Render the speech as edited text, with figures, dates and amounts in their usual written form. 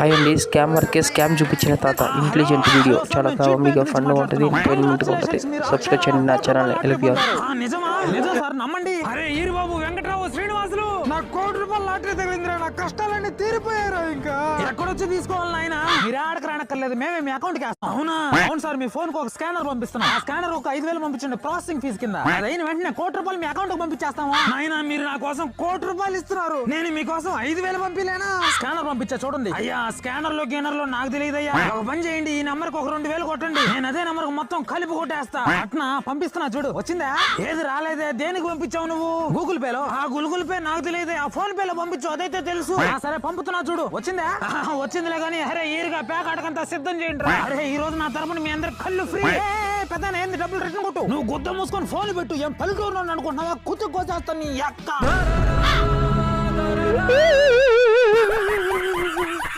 Hi అండి, scam వర్కే scam చూపించిన తాత ఇంటెలిజెంట్ వీడియో చాలా కామెడీగా ఫన్ ఉంటుంది, ఎంటర్టైన్మెంట్గా ఉంటుంది. సబ్స్క్రైబ్ చేయండి నా ఛానల్ ఎల్బిఆర్. నిజం సార్ నమ్మండి. అరే ఈరు బాబు వెంకట్రావు శ్రీనివాసులు నా ₹1,00,00,000 లాటరీ తగిలిందిరా. నా కష్టాలన్నీ తీరిపోయారా? ఇంకా ఎక్కడొచ్చి తీసుకోవాలి నాయన? మీరు ఆడకు రానక్కర్లేదు, మేమే మీ అకౌంట్ కి వేస్తాం. అవునా? అవును సార్, మీ ఫోన్ కు ఒక స్కానర్ పంపిస్తున్నాం. ఆ స్కానర్ ఒక 5,000 పంపించండి ప్రాసెసింగ్ ఫీజు కింద. అదైన వెంటనే ₹1,00,00,000 మీ అకౌంట్ కు పంపించేస్తాము. నాయన మీరు నా కోసం ₹1,00,00,000 ఇస్తున్నారు, నేను మీకోసం 5,000 పంపిలేనా? స్కానర్ పంపించా చూడండి. అయ్యా స్కానర్ లో గేనర్ లో నాకు తెలియదయ్యా. ఒక పని చేయండి, ఈ నెంబర్ కు ఒక 2,000 కొట్టండి, నేను అదే నెంబర్ కు మొత్తం కలిపి కొట్టేస్తా. అట్నా పంపిస్తున్నా చూడు. వచ్చిందా? ఏది రాలేదే? దేనికి పంపించావు నువ్వు? గూగుల్ పే లో? ఆ గూగుల్ పే నాకు తెలియదే, ఆ ఫోన్ పే లో పంపించు, అదైతే తెలుసు. సరే పంపుతున్నా చూడు. వచ్చిందా? వచ్చిందిలే గానీ అరే ఈరుగా ప్యాక్ ఆడకంతా సిద్ధం చేయండి. అరే ఈ రోజు నా తరపున మీ అందరికి కళ్ళు ఫ్రీ. పెద్ద ఏంది డబ్బులు రిటర్న్ కొట్టు. నువ్వు గుద్ద మూసుకొని ఫోన్ పెట్టు. ఏం పల్లెటూరు అనుకుంటున్నావా? కుతుక్కోసేస్తాను నీ అక్క.